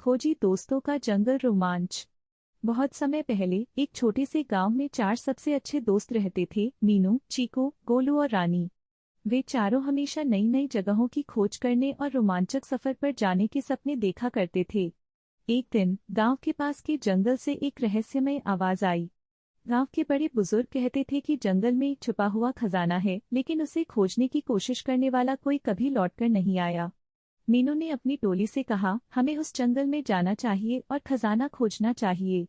खोजी दोस्तों का जंगल रोमांच। बहुत समय पहले एक छोटे से गांव में 4 सबसे अच्छे दोस्त रहते थे, मीनू, चीकू, गोलू और रानी। वे चारों हमेशा नई नई जगहों की खोज करने और रोमांचक सफर पर जाने के सपने देखा करते थे। एक दिन गांव के पास के जंगल से एक रहस्यमय आवाज आई। गांव के बड़े बुजुर्ग कहते थे कि जंगल में एक छुपा हुआ खजाना है, लेकिन उसे खोजने की कोशिश करने वाला कोई कभी लौटकर नहीं आया। मीनू ने अपनी टोली से कहा, हमें उस जंगल में जाना चाहिए और खजाना खोजना चाहिए।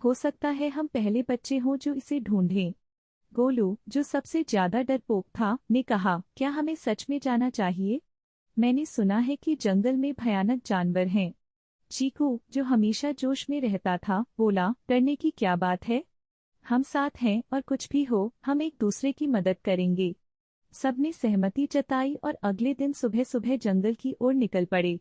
हो सकता है हम पहले बच्चे हों जो इसे ढूंढें। गोलू, जो सबसे ज्यादा डरपोक था, ने कहा, क्या हमें सच में जाना चाहिए? मैंने सुना है कि जंगल में भयानक जानवर हैं। चीकू, जो हमेशा जोश में रहता था, बोला, डरने की क्या बात है? हम साथ हैं और कुछ भी हो, हम एक दूसरे की मदद करेंगे। सबने सहमति जताई और अगले दिन सुबह सुबह जंगल की ओर निकल पड़े।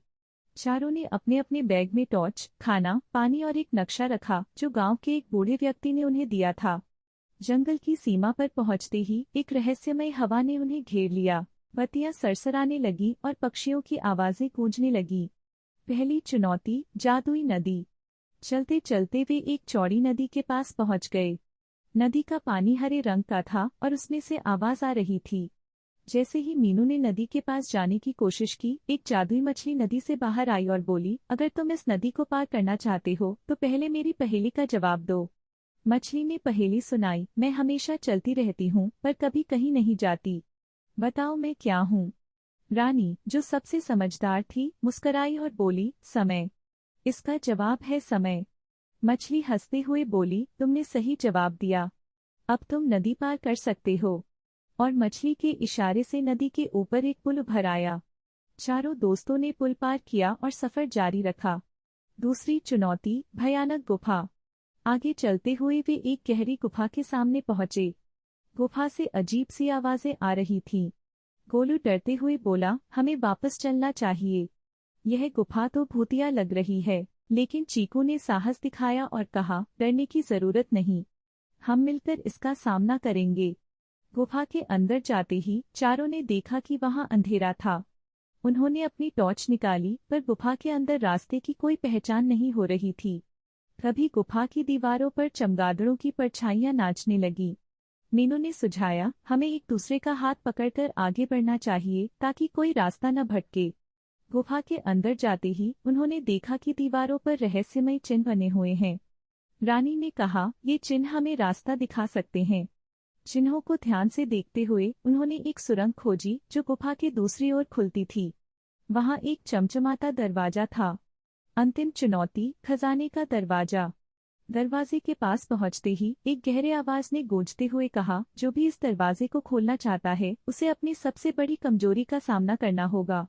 चारों ने अपने अपने बैग में टॉर्च, खाना, पानी और एक नक्शा रखा जो गांव के एक बूढ़े व्यक्ति ने उन्हें दिया था। जंगल की सीमा पर पहुंचते ही एक रहस्यमय हवा ने उन्हें घेर लिया। बत्तियां सरसराने लगी और पक्षियों की आवाजें गूंजने लगी। पहली चुनौती, जादुई नदी। चलते चलते वे एक चौड़ी नदी के पास पहुंच गए। नदी का पानी हरे रंग का था और उसमें से आवाज आ रही थी। जैसे ही मीनू ने नदी के पास जाने की कोशिश की, एक जादुई मछली नदी से बाहर आई और बोली, अगर तुम इस नदी को पार करना चाहते हो तो पहले मेरी पहेली का जवाब दो। मछली ने पहेली सुनाई, मैं हमेशा चलती रहती हूँ पर कभी कहीं नहीं जाती। बताओ मैं क्या हूँ? रानी, जो सबसे समझदार थी, मुस्कराई और बोली, समय। इसका जवाब है समय। मछली हंसते हुए बोली, तुमने सही जवाब दिया। अब तुम नदी पार कर सकते हो। और मछली के इशारे से नदी के ऊपर एक पुल उभर आया। चारों दोस्तों ने पुल पार किया और सफर जारी रखा। दूसरी चुनौती, भयानक गुफा। आगे चलते हुए वे एक गहरी गुफा के सामने पहुंचे। गुफा से अजीब सी आवाजें आ रही थीं। गोलू डरते हुए बोला, हमें वापस चलना चाहिए। यह गुफा तो भूतिया लग रही है। लेकिन चीकू ने साहस दिखाया और कहा, डरने की जरूरत नहीं, हम मिलकर इसका सामना करेंगे। गुफा के अंदर जाते ही चारों ने देखा कि वहां अंधेरा था। उन्होंने अपनी टॉर्च निकाली पर गुफा के अंदर रास्ते की कोई पहचान नहीं हो रही थी। तभी गुफा की दीवारों पर चमगादड़ों की परछाइयां नाचने लगी। मीनू ने सुझाया, हमें एक दूसरे का हाथ पकड़कर आगे बढ़ना चाहिए ताकि कोई रास्ता न भटके। गुफा के अंदर जाते ही उन्होंने देखा कि दीवारों पर रहस्यमय चिन्ह बने हुए हैं। रानी ने कहा, ये चिन्ह हमें रास्ता दिखा सकते हैं। चिन्हों को ध्यान से देखते हुए उन्होंने एक सुरंग खोजी जो गुफा के दूसरी ओर खुलती थी। वहां एक चमचमाता दरवाजा था। अंतिम चुनौती, खजाने का दरवाजा। दरवाजे के पास पहुंचते ही एक गहरे आवाज ने गूंजते हुए कहा, जो भी इस दरवाजे को खोलना चाहता है उसे अपनी सबसे बड़ी कमजोरी का सामना करना होगा।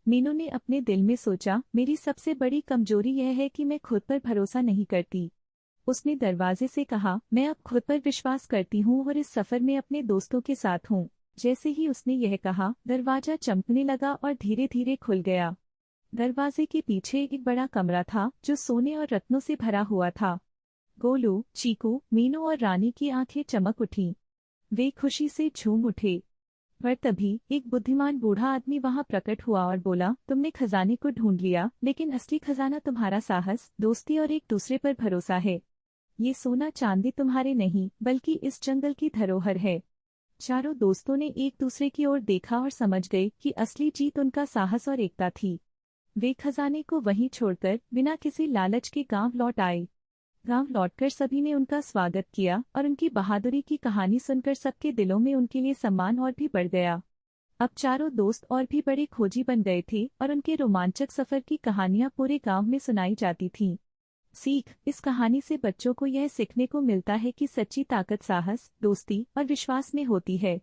मीनू ने अपने दिल में सोचा, मेरी सबसे बड़ी कमजोरी यह है कि मैं खुद पर भरोसा नहीं करती। उसने दरवाजे से कहा, मैं अब खुद पर विश्वास करती हूँ और इस सफर में अपने दोस्तों के साथ हूँ। जैसे ही उसने यह कहा, दरवाजा चमकने लगा और धीरे धीरे खुल गया। दरवाजे के पीछे एक बड़ा कमरा था जो सोने और रत्नों से भरा हुआ था। गोलू, चीकू, मीनू और रानी की आंखें चमक उठीं। वे खुशी से झूम उठे। पर तभी एक बुद्धिमान बूढ़ा आदमी वहां प्रकट हुआ और बोला, तुमने खजाने को ढूंढ लिया, लेकिन असली खजाना तुम्हारा साहस, दोस्ती और एक दूसरे पर भरोसा है। ये सोना चांदी तुम्हारे नहीं, बल्कि इस जंगल की धरोहर है। चारों दोस्तों ने एक दूसरे की ओर देखा और समझ गए कि असली जीत उनका साहस और एकता थी। वे खजाने को वहीं छोड़कर बिना किसी लालच के गांव लौट आए। गांव लौटकर सभी ने उनका स्वागत किया और उनकी बहादुरी की कहानी सुनकर सबके दिलों में उनके लिए सम्मान और भी बढ़ गया। अब चारों दोस्त और भी बड़े खोजी बन गए थे और उनके रोमांचक सफर की कहानियां पूरे गांव में सुनाई जाती थीं। सीख, इस कहानी से बच्चों को यह सीखने को मिलता है कि सच्ची ताकत साहस, दोस्ती और विश्वास में होती है।